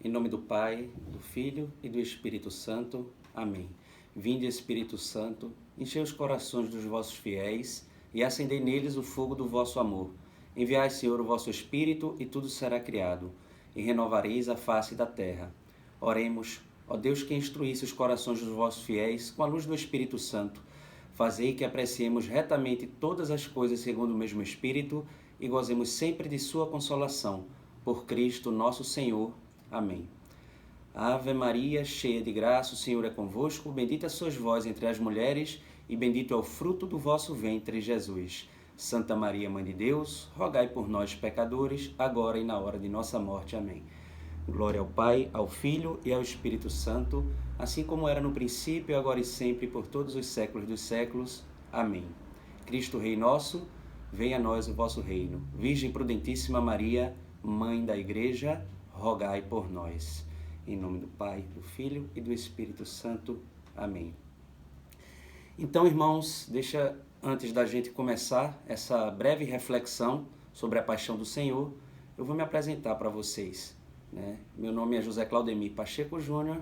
Em nome do Pai, do Filho e do Espírito Santo. Amém. Vinde, Espírito Santo, enchei os corações dos vossos fiéis e acendei neles o fogo do vosso amor. Enviai, Senhor, o vosso Espírito e tudo será criado, e renovareis a face da terra. Oremos, ó Deus, que instruísse os corações dos vossos fiéis com a luz do Espírito Santo. Fazei que apreciemos retamente todas as coisas segundo o mesmo Espírito e gozemos sempre de sua consolação. Por Cristo nosso Senhor. Amém. Ave Maria, cheia de graça, o Senhor é convosco. Bendita sois vós entre as mulheres, e bendito é o fruto do vosso ventre, Jesus. Santa Maria, Mãe de Deus, rogai por nós, pecadores, agora e na hora de nossa morte. Amém. Glória ao Pai, ao Filho e ao Espírito Santo, assim como era no princípio, agora e sempre, por todos os séculos dos séculos. Amém. Cristo Rei nosso, venha a nós o vosso reino. Virgem prudentíssima Maria, Mãe da Igreja, rogai por nós. Em nome do Pai, do Filho e do Espírito Santo. Amém. Então, irmãos, antes da gente começar essa breve reflexão sobre a paixão do Senhor, eu vou me apresentar para vocês. Meu nome é José Claudemir Pacheco Júnior,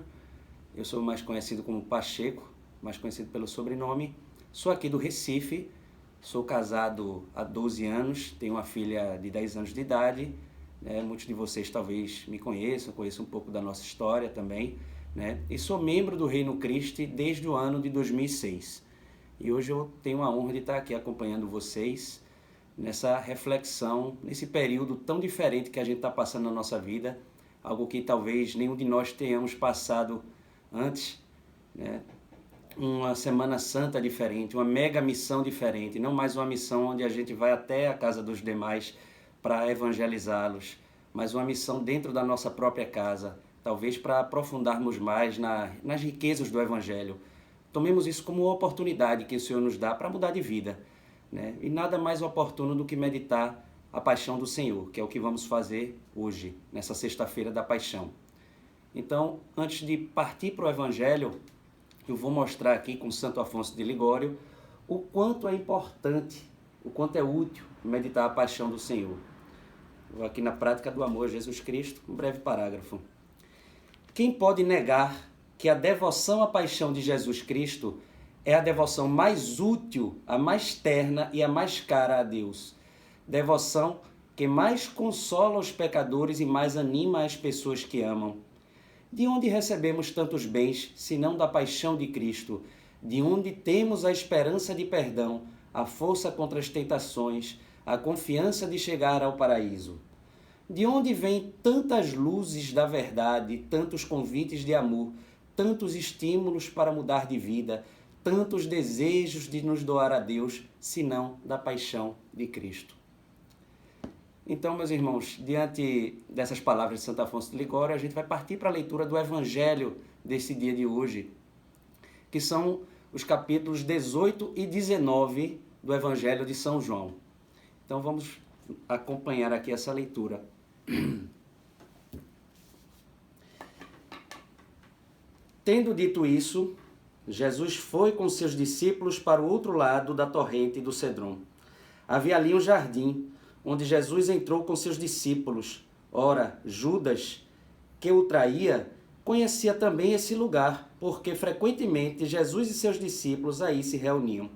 eu sou mais conhecido como Pacheco, mais conhecido pelo sobrenome. Sou aqui do Recife, sou casado há 12 anos, tenho uma filha de 10 anos de idade. Muitos de vocês talvez me conheçam um pouco da nossa história também, e sou membro do Reino Cristo desde o ano de 2006. E hoje eu tenho a honra de estar aqui acompanhando vocês nessa reflexão, nesse período tão diferente que a gente está passando na nossa vida, algo que talvez nenhum de nós tenhamos passado antes, uma Semana Santa diferente, uma mega missão diferente, não mais uma missão onde a gente vai até a casa dos demais para evangelizá-los, mas uma missão dentro da nossa própria casa, talvez para aprofundarmos mais nas riquezas do Evangelho. Tomemos isso como uma oportunidade que o Senhor nos dá para mudar de vida, E nada mais oportuno do que meditar a paixão do Senhor, que é o que vamos fazer hoje, nessa sexta-feira da paixão. Então, antes de partir para o Evangelho, eu vou mostrar aqui com Santo Afonso de Ligório o quanto é importante, o quanto é útil meditar a paixão do Senhor. Vou aqui na prática do amor a Jesus Cristo, um breve parágrafo. Quem pode negar que a devoção à paixão de Jesus Cristo é a devoção mais útil, a mais terna e a mais cara a Deus? Devoção que mais consola os pecadores e mais anima as pessoas que amam. De onde recebemos tantos bens, senão da paixão de Cristo? De onde temos a esperança de perdão, a força contra as tentações, a confiança de chegar ao paraíso? De onde vêm tantas luzes da verdade, tantos convites de amor, tantos estímulos para mudar de vida, tantos desejos de nos doar a Deus, senão da paixão de Cristo? Então, meus irmãos, diante dessas palavras de Santo Afonso de Ligório, a gente vai partir para a leitura do Evangelho desse dia de hoje, que são os capítulos 18 e 19 do Evangelho de São João. Então vamos acompanhar aqui essa leitura. Tendo dito isso, Jesus foi com seus discípulos para o outro lado da torrente do Cedron. Havia ali um jardim, onde Jesus entrou com seus discípulos. Ora, Judas, que o traía, conhecia também esse lugar, porque frequentemente Jesus e seus discípulos aí se reuniam.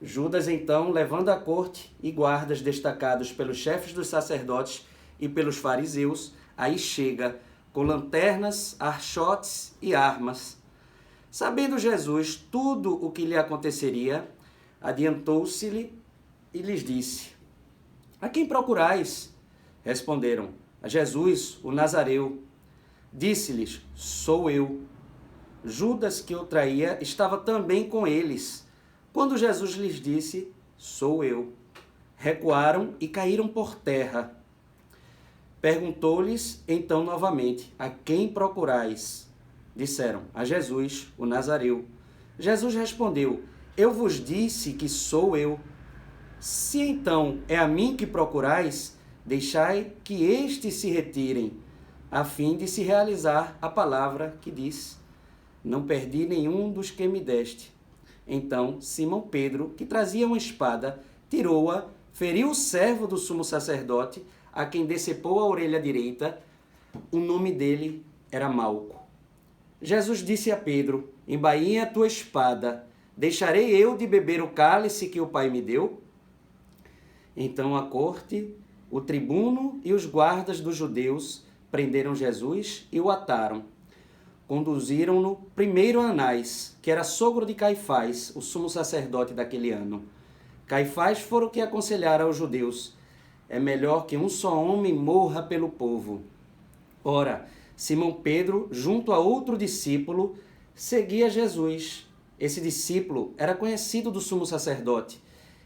Judas, então, levando a corte e guardas destacados pelos chefes dos sacerdotes e pelos fariseus, aí chega, com lanternas, archotes e armas. Sabendo Jesus tudo o que lhe aconteceria, adiantou-se-lhe e lhes disse: A quem procurais? Responderam: A Jesus, o Nazareu. Disse-lhes: Sou eu. Judas, que o traía, estava também com eles. Quando Jesus lhes disse: Sou eu, recuaram e caíram por terra. Perguntou-lhes então novamente: A quem procurais? Disseram: A Jesus, o Nazareu. Jesus respondeu: Eu vos disse que sou eu. Se então é a mim que procurais, deixai que estes se retirem, a fim de se realizar a palavra que diz: Não perdi nenhum dos que me deste. Então Simão Pedro, que trazia uma espada, tirou-a, feriu o servo do sumo sacerdote, a quem decepou a orelha direita. O nome dele era Malco. Jesus disse a Pedro: embainha a tua espada, deixarei eu de beber o cálice que o Pai me deu? Então a corte, o tribuno e os guardas dos judeus prenderam Jesus e o ataram. Conduziram-no primeiro a Anás, que era sogro de Caifás, o sumo sacerdote daquele ano. Caifás foi o que aconselhara aos judeus: é melhor que um só homem morra pelo povo. Ora, Simão Pedro, junto a outro discípulo, seguia Jesus. Esse discípulo era conhecido do sumo sacerdote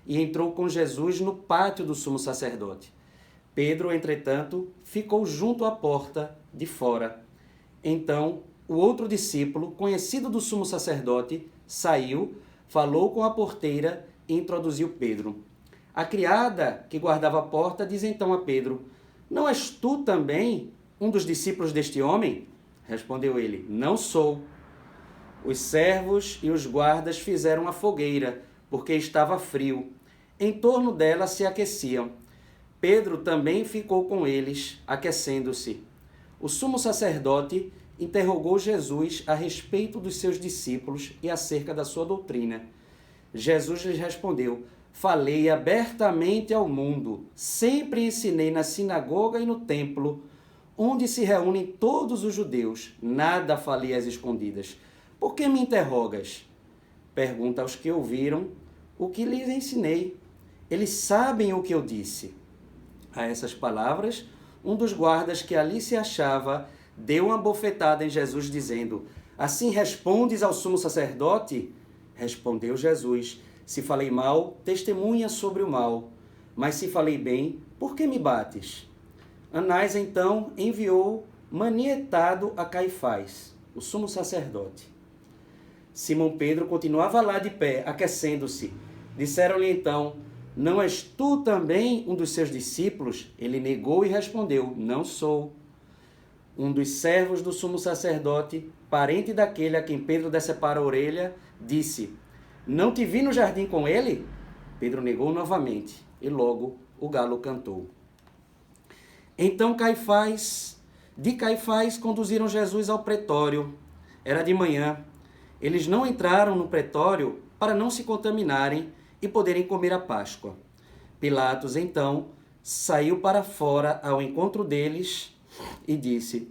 e entrou com Jesus no pátio do sumo sacerdote. Pedro, entretanto, ficou junto à porta de fora. Então, o outro discípulo, conhecido do sumo sacerdote, saiu, falou com a porteira e introduziu Pedro. A criada que guardava a porta diz então a Pedro: não és tu também um dos discípulos deste homem? Respondeu ele: não sou. Os servos e os guardas fizeram a fogueira, porque estava frio. Em torno dela se aqueciam. Pedro também ficou com eles, aquecendo-se. O sumo sacerdote interrogou Jesus a respeito dos seus discípulos e acerca da sua doutrina. Jesus lhes respondeu: falei abertamente ao mundo, sempre ensinei na sinagoga e no templo, onde se reúnem todos os judeus. Nada falei às escondidas. Por que me interrogas? Pergunta aos que ouviram o que lhes ensinei. Eles sabem o que eu disse. A essas palavras, um dos guardas que ali se achava deu uma bofetada em Jesus, dizendo: assim respondes ao sumo sacerdote? Respondeu Jesus: se falei mal, testemunha sobre o mal. Mas se falei bem, por que me bates? Anás então enviou manietado a Caifás, o sumo sacerdote. Simão Pedro continuava lá de pé, aquecendo-se. Disseram-lhe então: não és tu também um dos seus discípulos? Ele negou e respondeu: não sou. Um dos servos do sumo sacerdote, parente daquele a quem Pedro decepara a orelha, disse: não te vi no jardim com ele? Pedro negou novamente, e logo o galo cantou. Então de Caifás conduziram Jesus ao pretório. Era de manhã. Eles não entraram no pretório para não se contaminarem e poderem comer a Páscoa. Pilatos, então, saiu para fora ao encontro deles e disse: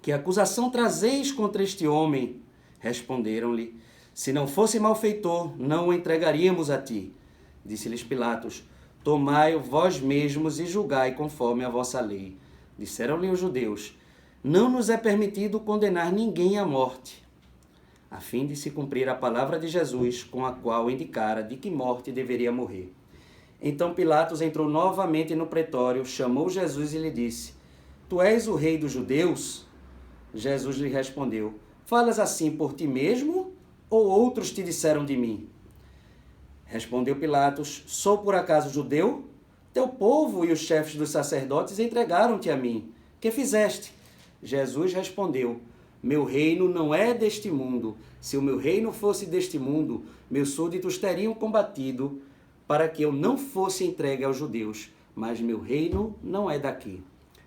que acusação trazeis contra este homem? Responderam-lhe: se não fosse malfeitor, não o entregaríamos a ti. Disse-lhes Pilatos: tomai-o vós mesmos e julgai conforme a vossa lei. Disseram-lhe os judeus: não nos é permitido condenar ninguém à morte, a fim de se cumprir a palavra de Jesus, com a qual indicara de que morte deveria morrer. Então Pilatos entrou novamente no pretório, chamou Jesus e lhe disse: tu és o rei dos judeus? Jesus lhe respondeu: falas assim por ti mesmo, ou outros te disseram de mim? Respondeu Pilatos: sou por acaso judeu? Teu povo e os chefes dos sacerdotes entregaram-te a mim. Que fizeste? Jesus respondeu: meu reino não é deste mundo. Se o meu reino fosse deste mundo, meus súditos teriam combatido para que eu não fosse entregue aos judeus. Mas meu reino não é daqui.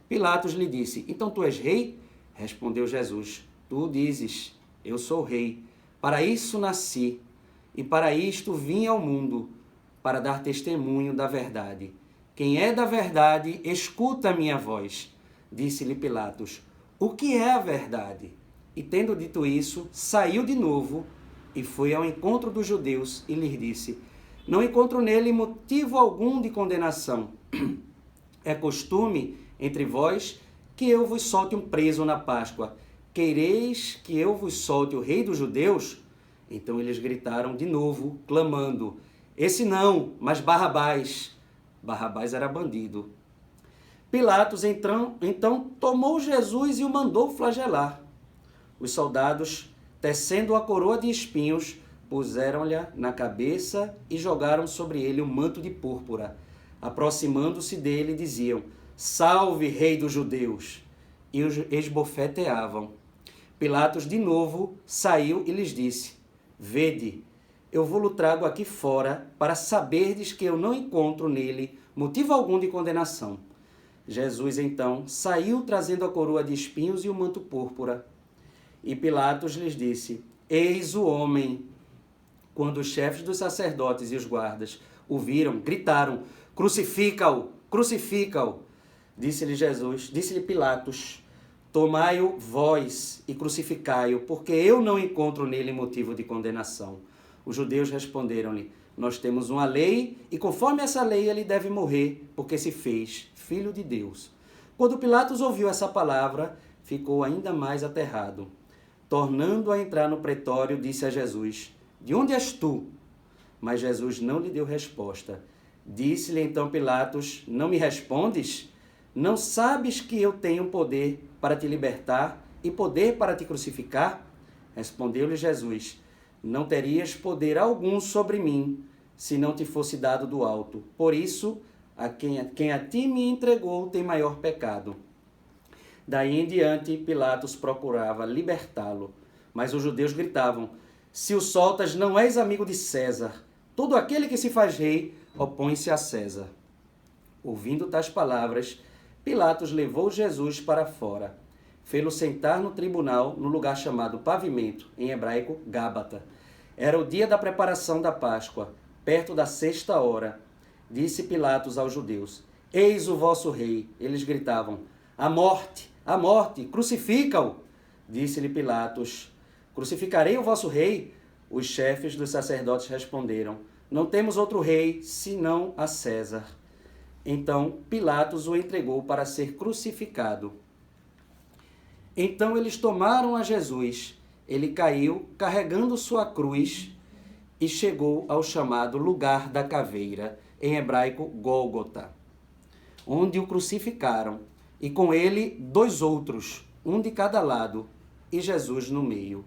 Pilatos lhe disse: então tu és rei? Respondeu Jesus: tu dizes, eu sou rei. Para isso nasci, e para isto vim ao mundo, para dar testemunho da verdade. Quem é da verdade, escuta a minha voz. Disse-lhe Pilatos: o que é a verdade? E tendo dito isso, saiu de novo e foi ao encontro dos judeus e lhes disse: não encontro nele motivo algum de condenação. É costume entre vós que eu vos solte um preso na Páscoa. Quereis que eu vos solte o rei dos judeus? Então eles gritaram de novo, clamando: esse não, mas Barrabás. Barrabás era bandido. Pilatos então tomou Jesus e o mandou flagelar. Os soldados, tecendo a coroa de espinhos, puseram-lhe na cabeça e jogaram sobre ele um manto de púrpura. Aproximando-se dele, diziam: salve, rei dos judeus! E os esbofeteavam. Pilatos de novo saiu e lhes disse: vede, eu vou-lo trago aqui fora para saberdes que eu não encontro nele motivo algum de condenação. Jesus, então, saiu trazendo a coroa de espinhos e o manto púrpura. E Pilatos lhes disse: Eis o homem. Quando os chefes dos sacerdotes e os guardas o viram, gritaram: Crucifica-o! Crucifica-o! Disse-lhe Pilatos: Tomai-o vós e crucificai-o, porque eu não encontro nele motivo de condenação. Os judeus responderam-lhe: Nós temos uma lei, e conforme essa lei ele deve morrer, porque se fez filho de Deus. Quando Pilatos ouviu essa palavra, ficou ainda mais aterrado. Tornando a entrar no pretório, disse a Jesus: De onde és tu? Mas Jesus não lhe deu resposta. Disse-lhe então Pilatos: Não me respondes? Não sabes que eu tenho poder para te libertar e poder para te crucificar? Respondeu-lhe Jesus: Não terias poder algum sobre mim, se não te fosse dado do alto. Por isso, quem a ti me entregou tem maior pecado. Daí em diante, Pilatos procurava libertá-lo. Mas os judeus gritavam: Se o soltas, não és amigo de César. Todo aquele que se faz rei opõe-se a César. Ouvindo tais palavras, Pilatos levou Jesus para fora. Fê-lo sentar no tribunal, no lugar chamado Pavimento, em hebraico, Gábata. Era o dia da preparação da Páscoa, perto da 6ª hora. Disse Pilatos aos judeus: Eis o vosso rei. Eles gritavam: A morte, crucifica-o! Disse-lhe Pilatos: Crucificarei o vosso rei? Os chefes dos sacerdotes responderam: Não temos outro rei, senão a César. Então Pilatos o entregou para ser crucificado. Então eles tomaram a Jesus. Ele caiu, carregando sua cruz, e chegou ao chamado lugar da caveira, em hebraico Gólgota, onde o crucificaram, e com ele 2 outros, um de cada lado, e Jesus no meio.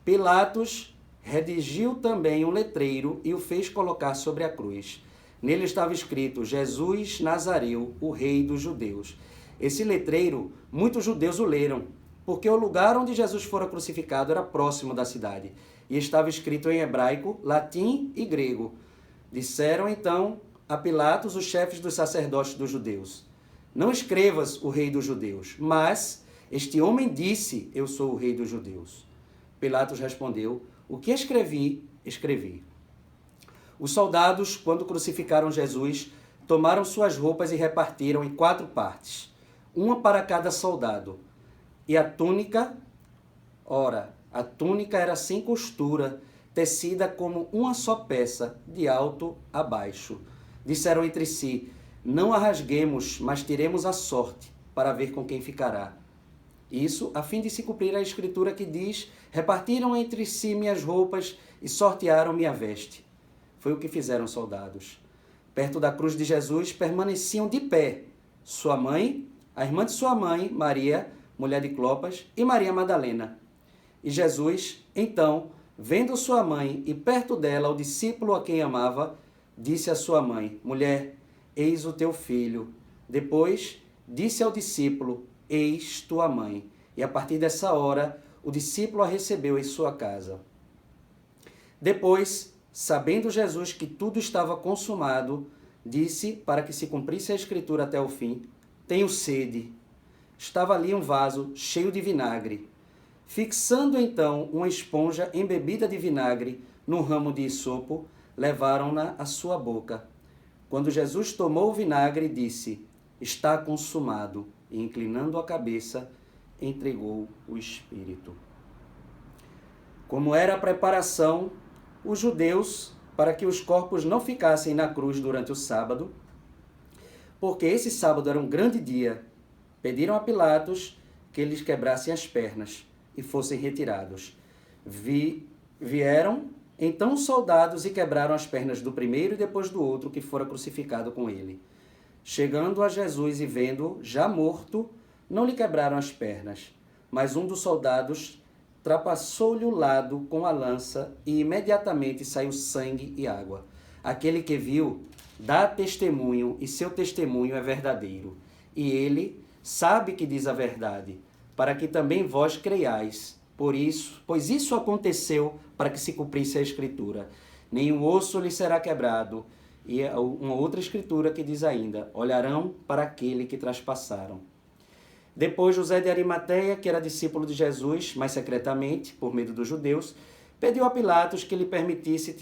Pilatos redigiu também um letreiro e o fez colocar sobre a cruz. Nele estava escrito: Jesus Nazareu, o Rei dos Judeus. Esse letreiro, muitos judeus o leram, porque o lugar onde Jesus fora crucificado era próximo da cidade, e estava escrito em hebraico, latim e grego. Disseram então a Pilatos os chefes dos sacerdotes dos judeus: Não escrevas o Rei dos Judeus, mas este homem disse: Eu sou o Rei dos Judeus. Pilatos respondeu: O que escrevi, escrevi. Os soldados, quando crucificaram Jesus, tomaram suas roupas e repartiram em 4 partes, uma para cada soldado. E a túnica, a túnica era sem costura, tecida como uma só peça, de alto a baixo. Disseram entre si: Não a rasguemos, mas tiremos a sorte, para ver com quem ficará. Isso a fim de se cumprir a escritura que diz: Repartiram entre si minhas roupas e sortearam minha veste. Foi o que fizeram os soldados. Perto da cruz de Jesus permaneciam de pé sua mãe, a irmã de sua mãe, Maria, mulher de Clopas, e Maria Madalena. E Jesus, então, vendo sua mãe e perto dela o discípulo a quem amava, disse à sua mãe: Mulher, eis o teu filho. Depois disse ao discípulo: Eis tua mãe. E a partir dessa hora, o discípulo a recebeu em sua casa. Depois, sabendo Jesus que tudo estava consumado, disse, para que se cumprisse a escritura até o fim: Tenho sede. Estava ali um vaso cheio de vinagre. Fixando então uma esponja embebida de vinagre num ramo de isopo, levaram-na à sua boca. Quando Jesus tomou o vinagre, disse: Está consumado. E, inclinando a cabeça, entregou o Espírito. Como era a preparação, os judeus, para que os corpos não ficassem na cruz durante o sábado, porque esse sábado era um grande dia, pediram a Pilatos que eles quebrassem as pernas e fossem retirados. Vieram então os soldados e quebraram as pernas do primeiro e depois do outro que fora crucificado com ele. Chegando a Jesus e vendo-o já morto, não lhe quebraram as pernas, mas um dos soldados trapassou-lhe o lado com a lança e imediatamente saiu sangue e água. Aquele que viu dá testemunho e seu testemunho é verdadeiro. E ele sabe que diz a verdade, para que também vós creiais. Pois isso aconteceu para que se cumprisse a Escritura. Nenhum osso lhe será quebrado. E uma outra escritura que diz ainda: olharão para aquele que traspassaram. Depois José de Arimateia, que era discípulo de Jesus, mas secretamente, por medo dos judeus, pediu a Pilatos que lhe permitisse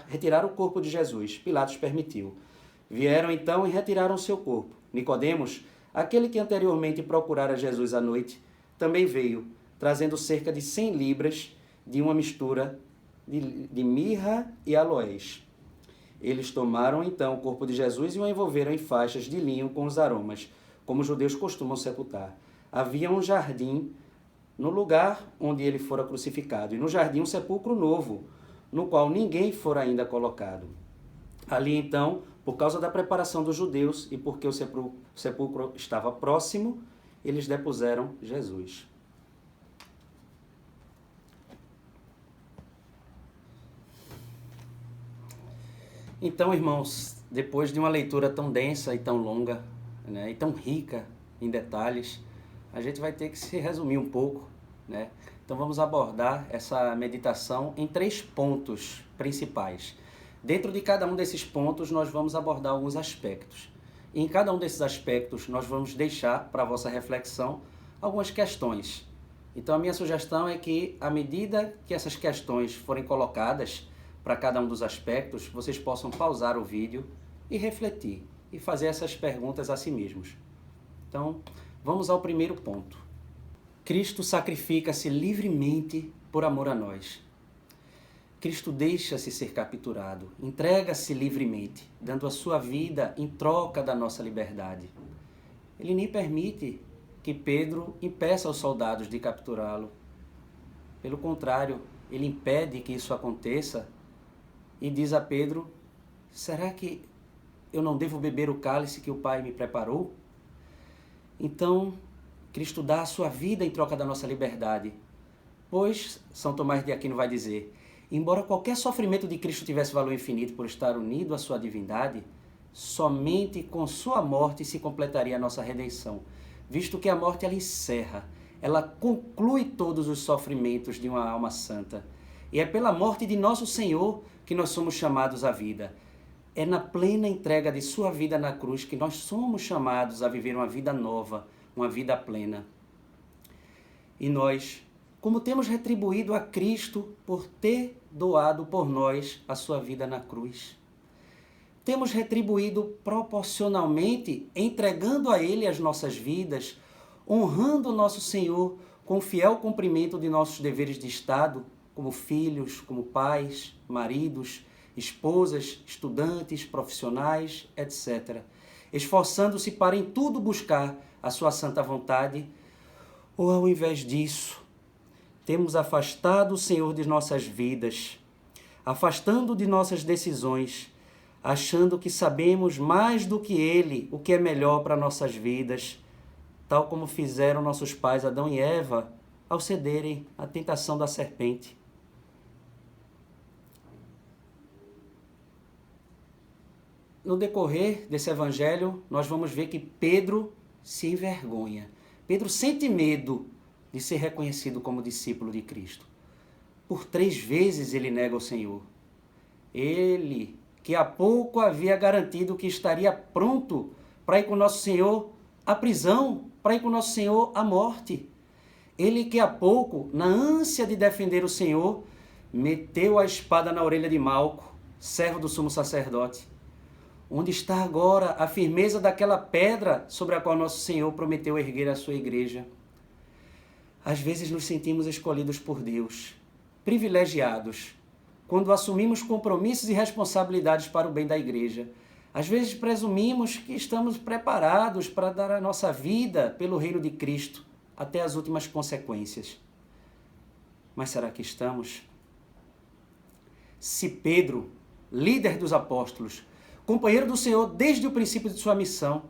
retirar o corpo de Jesus. Pilatos permitiu. Vieram então e retiraram seu corpo. Nicodemos, aquele que anteriormente procurara Jesus à noite, também veio, trazendo cerca de 100 libras de uma mistura de mirra e aloés. Eles tomaram então o corpo de Jesus e o envolveram em faixas de linho com os aromas, como os judeus costumam sepultar. Havia um jardim no lugar onde ele fora crucificado, e no jardim um sepulcro novo, no qual ninguém fora ainda colocado. Ali então, por causa da preparação dos judeus e porque o sepulcro estava próximo, eles depuseram Jesus. Então, irmãos, depois de uma leitura tão densa e tão longa, né, e tão rica em detalhes, a gente vai ter que se resumir um pouco, né? Então vamos abordar essa meditação em 3 pontos principais. Dentro de cada um desses pontos nós vamos abordar alguns aspectos. E em cada um desses aspectos nós vamos deixar para a vossa reflexão algumas questões. Então a minha sugestão é que, à medida que essas questões forem colocadas para cada um dos aspectos, vocês possam pausar o vídeo e refletir e fazer essas perguntas a si mesmos. Então, vamos ao primeiro ponto. Cristo sacrifica-se livremente por amor a nós. Cristo deixa-se ser capturado, entrega-se livremente, dando a sua vida em troca da nossa liberdade. Ele nem permite que Pedro impeça os soldados de capturá-lo. Pelo contrário, ele impede que isso aconteça e diz a Pedro: será que eu não devo beber o cálice que o Pai me preparou? Então, Cristo dá a sua vida em troca da nossa liberdade. Pois, São Tomás de Aquino vai dizer, embora qualquer sofrimento de Cristo tivesse valor infinito por estar unido à sua divindade, somente com sua morte se completaria a nossa redenção, visto que a morte ela encerra, ela conclui todos os sofrimentos de uma alma santa. E é pela morte de nosso Senhor que nós somos chamados à vida. É na plena entrega de sua vida na cruz que nós somos chamados a viver uma vida nova, uma vida plena. E nós, como temos retribuído a Cristo por ter doado por nós a sua vida na cruz, temos retribuído proporcionalmente, entregando a Ele as nossas vidas, honrando o nosso Senhor com o fiel cumprimento de nossos deveres de Estado, como filhos, como pais, maridos, esposas, estudantes, profissionais, etc. Esforçando-se para em tudo buscar a sua santa vontade, ou ao invés disso, temos afastado o Senhor de nossas vidas, afastando de nossas decisões, achando que sabemos mais do que Ele o que é melhor para nossas vidas, tal como fizeram nossos pais Adão e Eva ao cederem à tentação da serpente. No decorrer desse evangelho, nós vamos ver que Pedro se envergonha. Pedro sente medo de ser reconhecido como discípulo de Cristo. Por 3 vezes ele nega o Senhor. Ele, que há pouco havia garantido que estaria pronto para ir com nosso Senhor à prisão, para ir com nosso Senhor à morte. Ele que há pouco, na ânsia de defender o Senhor, meteu a espada na orelha de Malco, servo do sumo sacerdote. Onde está agora a firmeza daquela pedra sobre a qual nosso Senhor prometeu erguer a sua igreja? Às vezes nos sentimos escolhidos por Deus, privilegiados, quando assumimos compromissos e responsabilidades para o bem da igreja. Às vezes presumimos que estamos preparados para dar a nossa vida pelo reino de Cristo, até as últimas consequências. Mas será que estamos? Se Pedro, líder dos apóstolos, companheiro do Senhor desde o princípio de sua missão,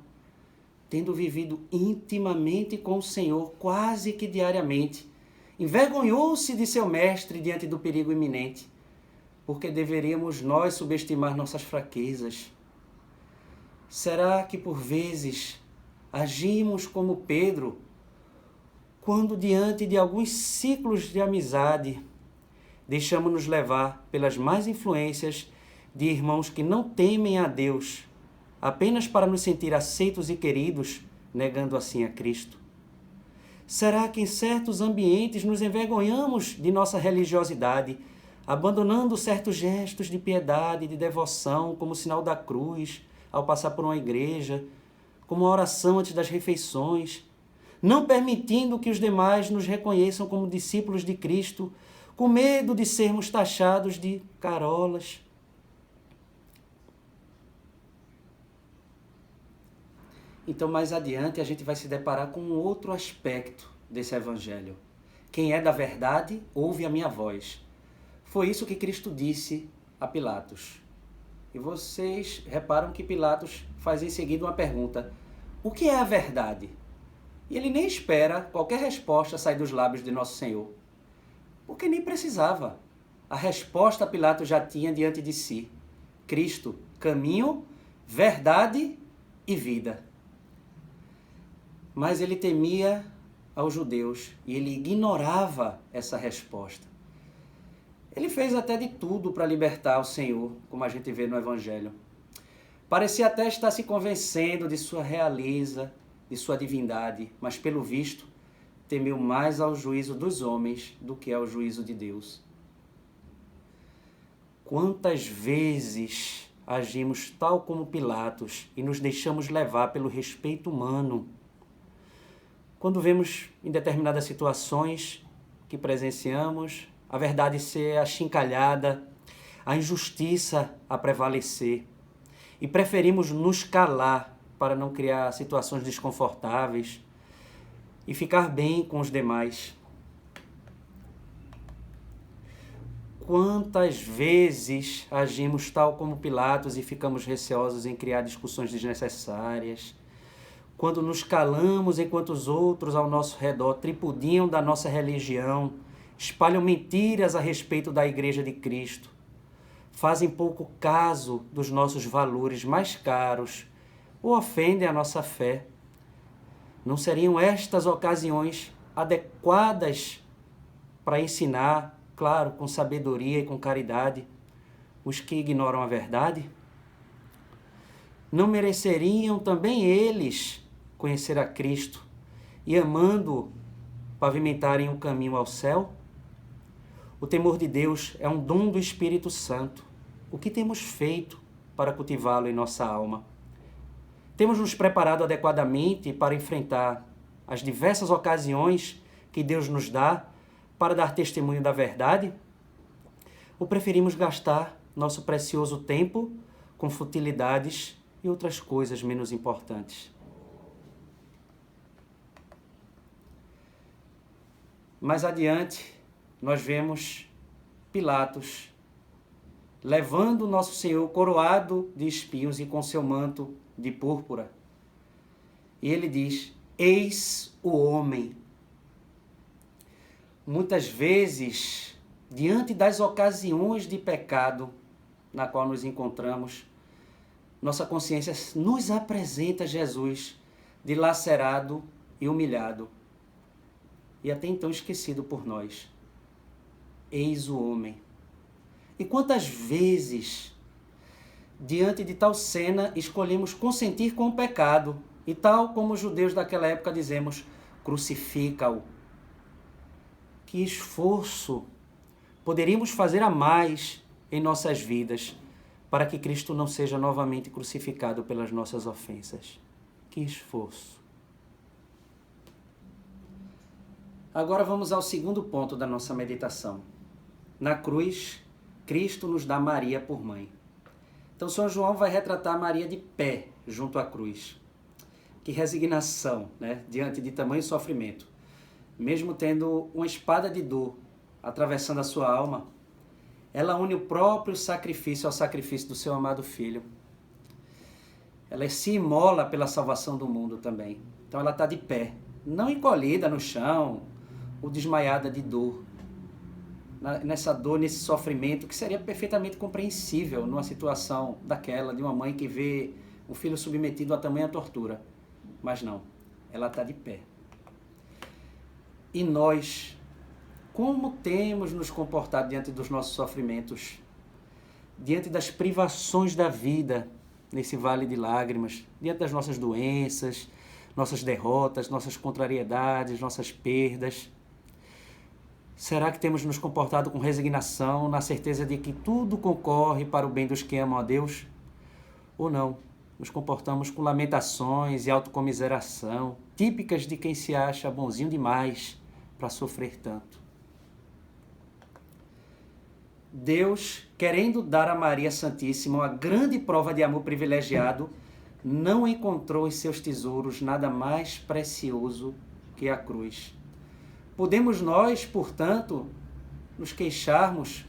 tendo vivido intimamente com o Senhor quase que diariamente, envergonhou-se de seu mestre diante do perigo iminente, porque deveríamos nós subestimar nossas fraquezas? Será que por vezes agimos como Pedro, quando diante de alguns ciclos de amizade, deixamos-nos levar pelas más influências de irmãos que não temem a Deus apenas para nos sentir aceitos e queridos, negando assim a Cristo? Será que em certos ambientes nos envergonhamos de nossa religiosidade, abandonando certos gestos de piedade e de devoção, como o sinal da cruz, ao passar por uma igreja, como a oração antes das refeições, não permitindo que os demais nos reconheçam como discípulos de Cristo, com medo de sermos taxados de carolas? Então, mais adiante, a gente vai se deparar com um outro aspecto desse evangelho. Quem é da verdade, ouve a minha voz. Foi isso que Cristo disse a Pilatos. E vocês reparam que Pilatos faz em seguida uma pergunta: o que é a verdade? E ele nem espera qualquer resposta sair dos lábios de Nosso Senhor, porque nem precisava. A resposta Pilatos já tinha diante de si: Cristo, caminho, verdade e vida. Mas ele temia aos judeus e ele ignorava essa resposta. Ele fez até de tudo para libertar o Senhor, como a gente vê no Evangelho. Parecia até estar se convencendo de sua realeza, de sua divindade, mas pelo visto, temeu mais ao juízo dos homens do que ao juízo de Deus. Quantas vezes agimos tal como Pilatos e nos deixamos levar pelo respeito humano? Quando vemos em determinadas situações que presenciamos a verdade ser achincalhada, a injustiça a prevalecer, e preferimos nos calar para não criar situações desconfortáveis e ficar bem com os demais. Quantas vezes agimos tal como Pilatos e ficamos receosos em criar discussões desnecessárias, quando nos calamos enquanto os outros ao nosso redor tripudiam da nossa religião, espalham mentiras a respeito da Igreja de Cristo, fazem pouco caso dos nossos valores mais caros ou ofendem a nossa fé. Não seriam estas ocasiões adequadas para ensinar, claro, com sabedoria e com caridade, os que ignoram a verdade? Não mereceriam também eles conhecer a Cristo e, amando-o, pavimentarem o caminho ao céu? O temor de Deus é um dom do Espírito Santo. O que temos feito para cultivá-lo em nossa alma? Temos nos preparado adequadamente para enfrentar as diversas ocasiões que Deus nos dá para dar testemunho da verdade? Ou preferimos gastar nosso precioso tempo com futilidades e outras coisas menos importantes? Mais adiante, nós vemos Pilatos levando Nosso Senhor coroado de espinhos e com seu manto de púrpura. E ele diz: eis o homem. Muitas vezes, diante das ocasiões de pecado na qual nos encontramos, nossa consciência nos apresenta Jesus dilacerado e humilhado, e até então esquecido por nós. Eis o homem. E quantas vezes, diante de tal cena, escolhemos consentir com o pecado, e tal como os judeus daquela época dizemos: crucifica-o. Que esforço poderíamos fazer a mais em nossas vidas para que Cristo não seja novamente crucificado pelas nossas ofensas? Que esforço! Agora vamos ao segundo ponto da nossa meditação. Na cruz, Cristo nos dá Maria por mãe. Então São João vai retratar Maria de pé junto à cruz. Que resignação, né? Diante de tamanho sofrimento. Mesmo tendo uma espada de dor atravessando a sua alma, ela une o próprio sacrifício ao sacrifício do seu amado Filho. Ela se imola pela salvação do mundo também. Então ela está de pé, não encolhida no chão ou desmaiada de dor. Nessa dor, nesse sofrimento, que seria perfeitamente compreensível numa situação daquela, de uma mãe que vê o filho submetido a tamanha tortura. Mas não, ela está de pé. E nós, como temos nos comportado diante dos nossos sofrimentos? diante das privações da vida, nesse vale de lágrimas, diante das nossas doenças, nossas derrotas, nossas contrariedades, nossas perdas? Será que temos nos comportado com resignação, na certeza de que tudo concorre para o bem dos que amam a Deus? Ou não? Nos comportamos com lamentações e autocomiseração, típicas de quem se acha bonzinho demais para sofrer tanto. Deus, querendo dar a Maria Santíssima uma grande prova de amor privilegiado, não encontrou em seus tesouros nada mais precioso que a cruz. Podemos nós, portanto, nos queixarmos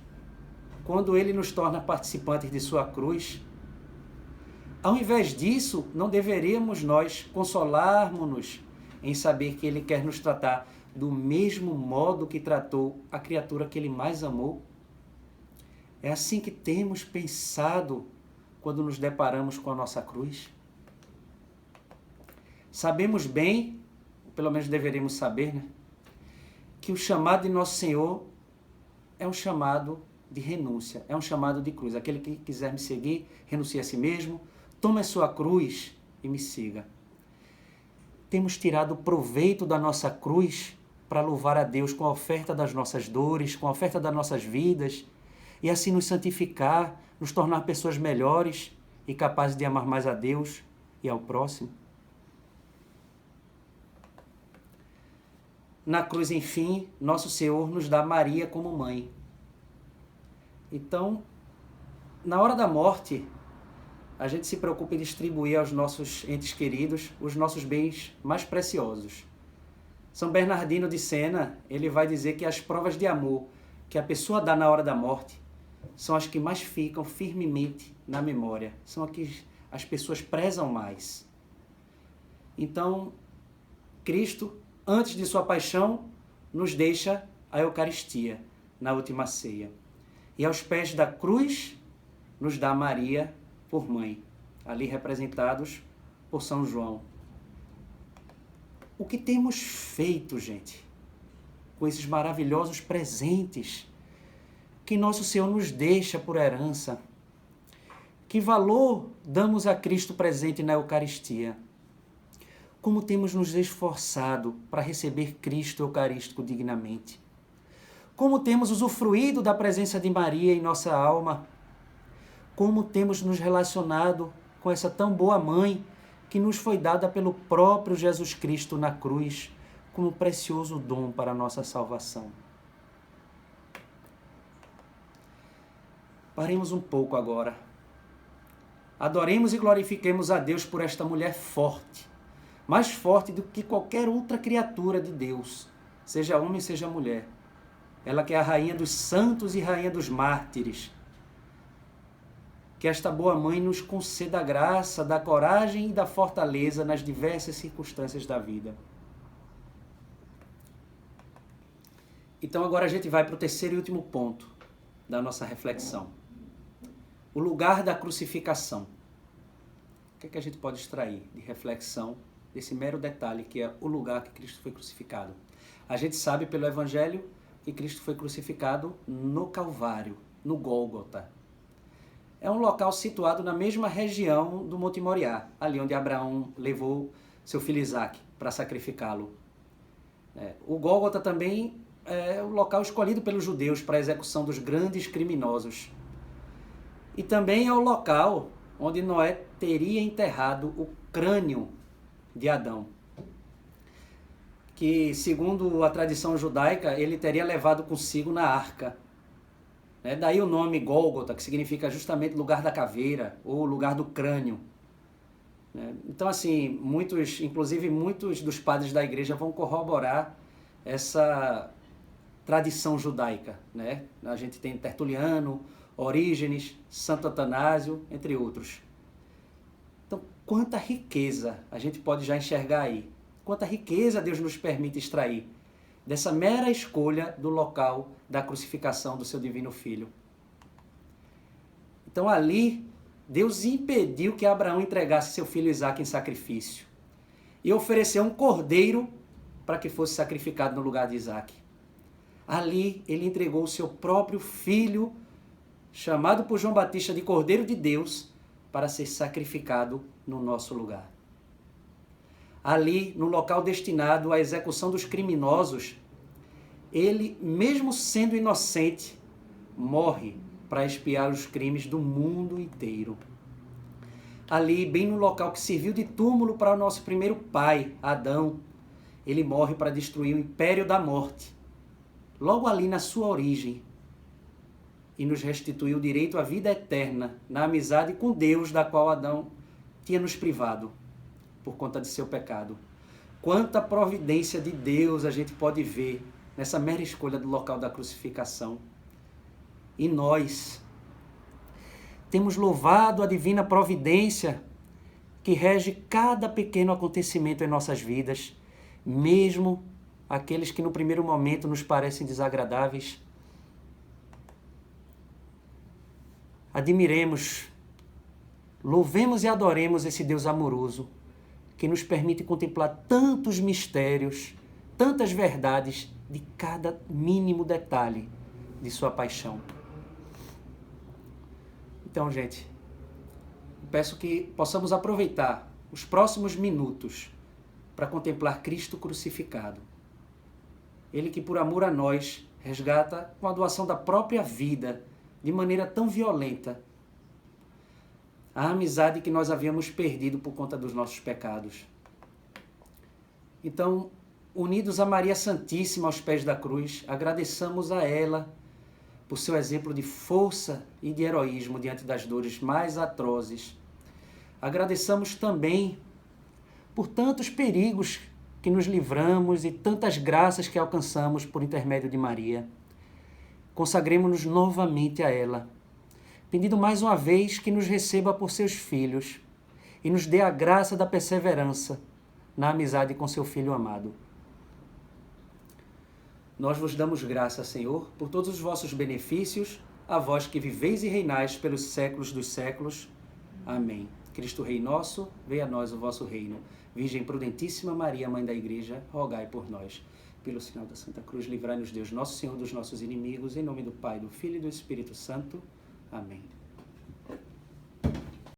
quando Ele nos torna participantes de sua cruz? Ao invés disso, não deveríamos nós consolarmos-nos em saber que Ele quer nos tratar do mesmo modo que tratou a criatura que Ele mais amou? É assim que temos pensado quando nos deparamos com a nossa cruz? Sabemos bem, ou pelo menos deveríamos saber, né, que o chamado de Nosso Senhor é um chamado de renúncia, é um chamado de cruz. Aquele que quiser me seguir, renuncie a si mesmo, tome a sua cruz e me siga. Temos tirado proveito da nossa cruz para louvar a Deus com a oferta das nossas dores, com a oferta das nossas vidas, e assim nos santificar, nos tornar pessoas melhores e capazes de amar mais a Deus e ao próximo. Na cruz, enfim, Nosso Senhor nos dá Maria como mãe. Então, na hora da morte, a gente se preocupa em distribuir aos nossos entes queridos os nossos bens mais preciosos. São Bernardino de Sena, ele vai dizer que as provas de amor que a pessoa dá na hora da morte são as que mais ficam firmemente na memória, são as que as pessoas prezam mais. Então, Cristo, antes de sua paixão, nos deixa a Eucaristia na última ceia. E aos pés da cruz, nos dá Maria por mãe, ali representados por São João. O que temos feito, gente, com esses maravilhosos presentes que Nosso Senhor nos deixa por herança? Que valor damos a Cristo presente na Eucaristia? Como temos nos esforçado para receber Cristo Eucarístico dignamente? Como temos usufruído da presença de Maria em nossa alma? Como temos nos relacionado com essa tão boa mãe que nos foi dada pelo próprio Jesus Cristo na cruz como precioso dom para a nossa salvação? Paremos um pouco agora. Adoremos e glorifiquemos a Deus por esta mulher forte, mais forte do que qualquer outra criatura de Deus, seja homem, seja mulher. Ela que é a rainha dos santos e rainha dos mártires. Que esta boa mãe nos conceda a graça da coragem e da fortaleza nas diversas circunstâncias da vida. Então agora a gente vai para o terceiro e último ponto da nossa reflexão. O lugar da crucificação. O que é que a gente pode extrair de reflexão desse mero detalhe que é o lugar que Cristo foi crucificado? A gente sabe pelo Evangelho que Cristo foi crucificado no Calvário, no Gólgota. É um local situado na mesma região do Monte Moriá, ali onde Abraão levou seu filho Isaque para sacrificá-lo. O Gólgota também é o local escolhido pelos judeus para a execução dos grandes criminosos. E também é o local onde Noé teria enterrado o crânio de Adão, que, segundo a tradição judaica, ele teria levado consigo na arca. Daí o nome Gólgota, que significa justamente lugar da caveira, ou lugar do crânio. Então, assim, inclusive muitos dos padres da igreja vão corroborar essa tradição judaica. A gente tem Tertuliano, Orígenes, Santo Atanásio, entre outros. Então, quanta riqueza a gente pode já enxergar aí. Quanta riqueza Deus nos permite extrair dessa mera escolha do local da crucificação do seu divino Filho. Então ali, Deus impediu que Abraão entregasse seu filho Isaque em sacrifício e ofereceu um cordeiro para que fosse sacrificado no lugar de Isaque. Ali, ele entregou o seu próprio filho chamado por João Batista de Cordeiro de Deus, para ser sacrificado no nosso lugar. Ali, no local destinado à execução dos criminosos, ele, mesmo sendo inocente, morre para expiar os crimes do mundo inteiro. Ali, bem no local que serviu de túmulo para o nosso primeiro pai, Adão, ele morre para destruir o império da morte, logo ali na sua origem, e nos restituiu o direito à vida eterna, na amizade com Deus, da qual Adão tinha nos privado, por conta de seu pecado. Quanta providência de Deus a gente pode ver nessa mera escolha do local da crucificação. E nós temos louvado a divina providência que rege cada pequeno acontecimento em nossas vidas, mesmo aqueles que no primeiro momento nos parecem desagradáveis. Admiremos, louvemos e adoremos esse Deus amoroso, que nos permite contemplar tantos mistérios, tantas verdades de cada mínimo detalhe de sua paixão. Então, gente, peço que possamos aproveitar os próximos minutos para contemplar Cristo crucificado. Ele que, por amor a nós, resgata com a doação da própria vida, de maneira tão violenta, a amizade que nós havíamos perdido por conta dos nossos pecados. Então, unidos a Maria Santíssima aos pés da cruz, agradeçamos a ela por seu exemplo de força e de heroísmo diante das dores mais atrozes. Agradeçamos também por tantos perigos que nos livramos e tantas graças que alcançamos por intermédio de Maria. Consagremos-nos novamente a ela, pedindo mais uma vez que nos receba por seus filhos e nos dê a graça da perseverança na amizade com seu Filho amado. Nós vos damos graça, Senhor, por todos os vossos benefícios, a vós que viveis e reinais pelos séculos dos séculos. Amém. Cristo Rei nosso, venha a nós o vosso reino. Virgem prudentíssima Maria, Mãe da Igreja, rogai por nós. Pelo sinal da Santa Cruz, livrai-nos Deus, nosso Senhor, dos nossos inimigos, em nome do Pai, do Filho e do Espírito Santo. Amém.